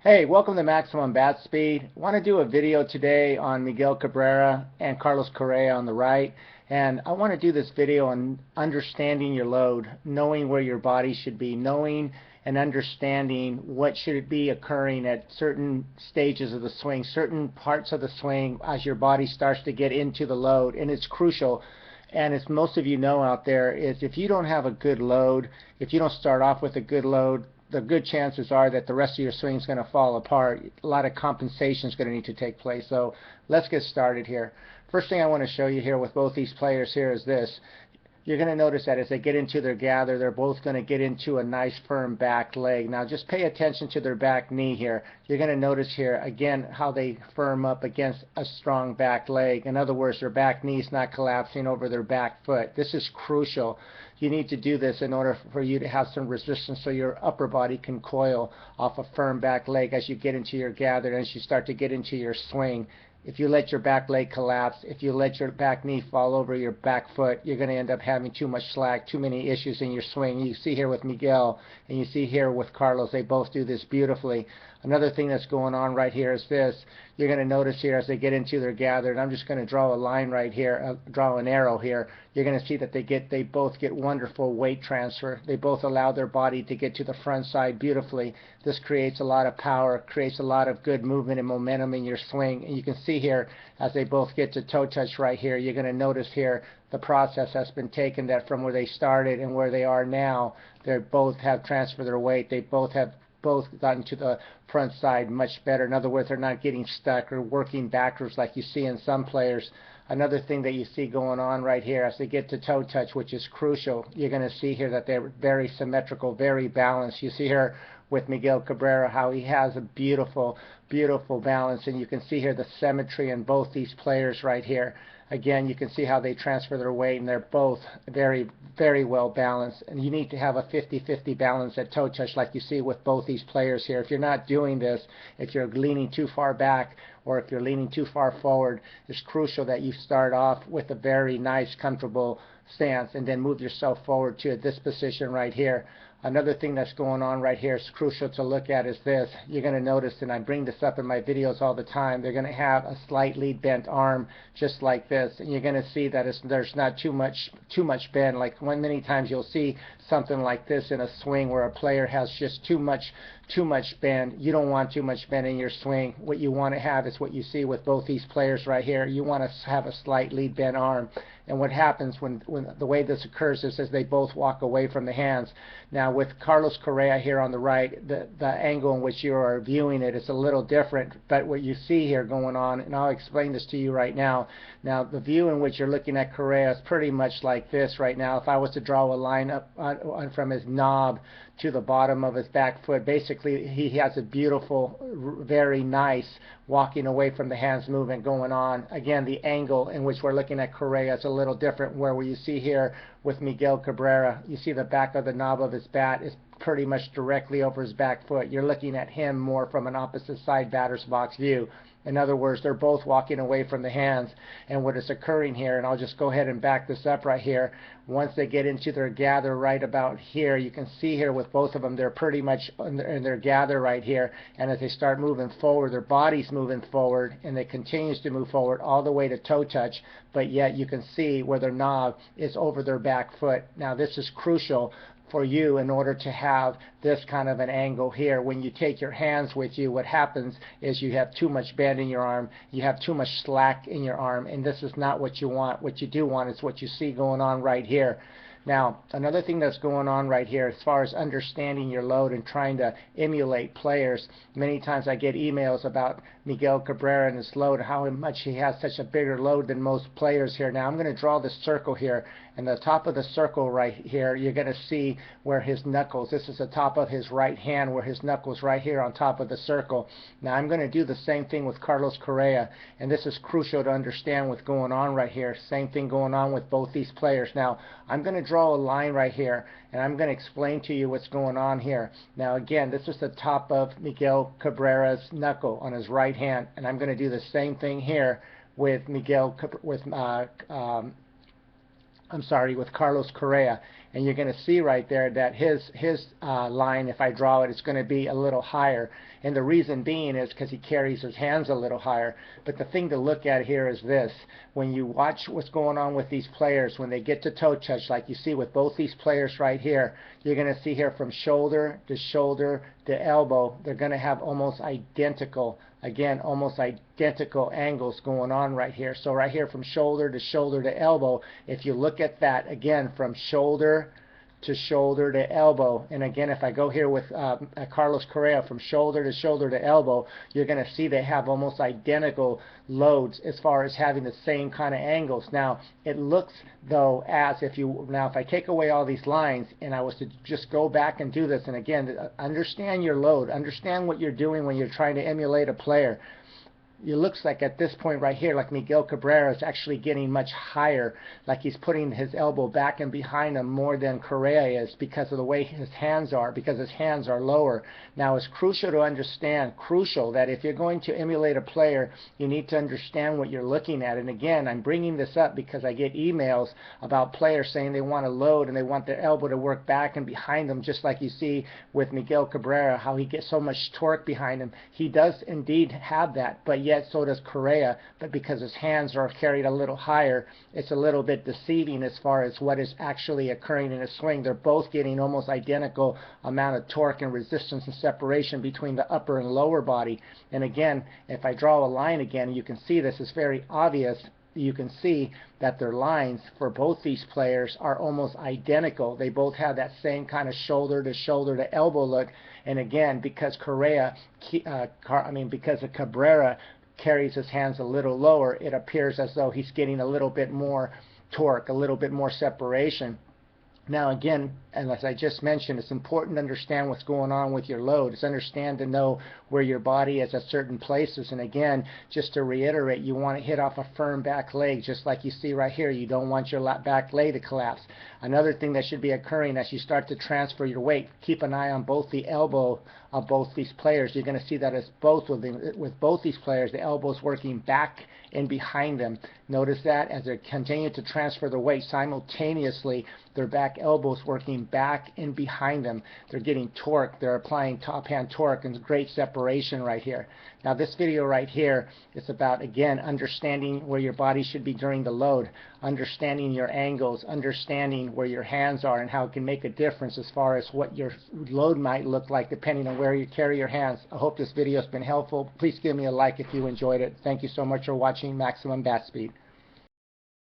Hey, welcome to Maximum Bat Speed. I want to do a video today on Miguel Cabrera and Carlos Correa on the right. And I want to do this video on understanding your load, knowing where your body should be, knowing and understanding what should be occurring at certain stages of the swing, certain parts of the swing as your body starts to get into the load. And it's crucial. And as most of you know out there, is if you don't have a good load, if you don't start off with a good load, the good chances are that the rest of your swing is going to fall apart. A lot of compensation is going to need to take place. So let's get started here. First thing I want to show you here with both these players here is this. You're going to notice that as they get into their gather, they're both going to get into a nice firm back leg. Now just pay attention to their back knee here. You're going to notice here again how they firm up against a strong back leg. In other words, their back knee is not collapsing over their back foot. This is crucial. You need to do this in order for you to have some resistance so your upper body can coil off a firm back leg as you get into your gather and as you start to get into your swing. If you let your back leg collapse, if you let your back knee fall over your back foot, you're going to end up having too much slack, too many issues in your swing. You see here with Miguel and you see here with Carlos, they both do this beautifully. Another thing that's going on right here is this. You're going to notice here as they get into their gather, and I'm just going to draw a line right here, draw an arrow here. You're going to see that they both get wonderful weight transfer. They both allow their body to get to the front side beautifully. This creates a lot of power, creates a lot of good movement and momentum in your swing. And you can see here as they both get to toe touch right here, you're going to notice here the process has been taken that from where they started and where they are now, they both have transferred their weight. They both have gotten to the front side much better. In other words, they're not getting stuck or working backwards like you see in some players. Another thing that you see going on right here as they get to toe touch, which is crucial, you're going to see here that they're very symmetrical, very balanced. You see here with Miguel Cabrera how he has a beautiful, beautiful balance, and you can see here the symmetry in both these players right here. Again, you can see how they transfer their weight, and they're both very, very well balanced. And you need to have a 50-50 balance at toe touch like you see with both these players here. If you're not doing this, if you're leaning too far back or if you're leaning too far forward, it's crucial that you start off with a very nice, comfortable stance and then move yourself forward to this position right here. Another thing that's going on right here is crucial to look at is this. You're going to notice, and I bring this up in my videos all the time, they're going to have a slightly bent arm just like this. And you're going to see that there's not too much bend. Like many times you'll see something like this in a swing where a player has just too much bend. You don't want too much bend in your swing. What you want to have is what you see with both these players right here. You want to have a slightly bent arm. And what happens when the way this occurs is as they both walk away from the hands. Now with Carlos Correa here on the right, the angle in which you are viewing it is a little different. But what you see here going on, and I'll explain this to you right now. Now the view in which you're looking at Correa is pretty much like this right now. If I was to draw a line up from his knob to the bottom of his back foot, basically he has a beautiful, very nice walking away from the hands movement going on. Again, the angle in which we're looking at Correa is a little different, where you see here with Miguel Cabrera, you see the back of the knob of his bat is pretty much directly over his back foot. You're looking at him more from an opposite side batter's box view. In other words, they're both walking away from the hands. And what is occurring here, and I'll just go ahead and back this up right here, once they get into their gather right about here, you can see here with both of them, they're pretty much in their gather right here. And as they start moving forward, their body's moving forward, and it continues to move forward all the way to toe touch. But yet you can see where their knob is over their back foot. Now this is crucial for you in order to have this kind of an angle here. When you take your hands with you, what happens is you have too much bend in your arm, you have too much slack in your arm, and this is not what you want. What you do want is what you see going on right here. Now, another thing that's going on right here as far as understanding your load and trying to emulate players, many times I get emails about Miguel Cabrera and his load, how much he has such a bigger load than most players here. Now, I'm going to draw this circle here, and the top of the circle right here, you're going to see where his knuckles, this is the top of his right hand, where his knuckles right here on top of the circle. Now, I'm going to do the same thing with Carlos Correa, and this is crucial to understand what's going on right here. Same thing going on with both these players. Now, I'm going to draw a line right here, and I'm going to explain to you what's going on here. Now again, this is the top of Miguel Cabrera's knuckle on his right hand, and I'm going to do the same thing here with with Carlos Correa. and you're going to see right there that his line, if I draw it, is going to be a little higher. And the reason being is because he carries his hands a little higher. But the thing to look at here is this. When you watch what's going on with these players, when they get to toe touch, like you see with both these players right here, you're going to see here from shoulder to elbow, they're going to have almost identical, again, almost identical angles going on right here. So right here from shoulder to elbow, if you look at that, again, from shoulder to elbow, and again, if I go here with Carlos Correa from shoulder to elbow, you're going to see they have almost identical loads as far as having the same kind of angles. Now, it looks though as if if I take away all these lines and I was to just go back and do this, and again, understand your load, understand what you're doing when you're trying to emulate a player. It looks like at this point right here, like Miguel Cabrera is actually getting much higher, like he's putting his elbow back and behind him more than Correa is because of the way his hands are, because his hands are lower. Now, it's crucial to understand, that if you're going to emulate a player, you need to understand what you're looking at. And again, I'm bringing this up because I get emails about players saying they want to load and they want their elbow to work back and behind them, just like you see with Miguel Cabrera, how he gets so much torque behind him. He does indeed have that, but yet so does Correa, but because his hands are carried a little higher, it's a little bit deceiving as far as what is actually occurring in a swing. They're both getting almost identical amount of torque and resistance and separation between the upper and lower body. And again, if I draw a line again, you can see this is very obvious. You can see that their lines for both these players are almost identical. They both have that same kind of shoulder to elbow look. And again, because because of Cabrera carries his hands a little lower, it appears as though he's getting a little bit more torque, a little bit more separation. Now again, and as I just mentioned, it's important to understand what's going on with your load. It's understand to know where your body is at certain places. And again, just to reiterate, you want to hit off a firm back leg, just like you see right here. You don't want your back leg to collapse. Another thing that should be occurring as you start to transfer your weight, keep an eye on both the elbow of both these players. You're going to see that as with both these players, the elbow's working back and behind them. Notice that as they continue to transfer the weight simultaneously, their back elbow's working back and behind them. They're getting torque. They're applying top hand torque, and great separation right here. Now this video right here is about, again, understanding where your body should be during the load, understanding your angles, understanding where your hands are and how it can make a difference as far as what your load might look like depending on where you carry your hands. I hope this video has been helpful. Please give me a like if you enjoyed it. Thank you so much for watching Maximum Bat Speed.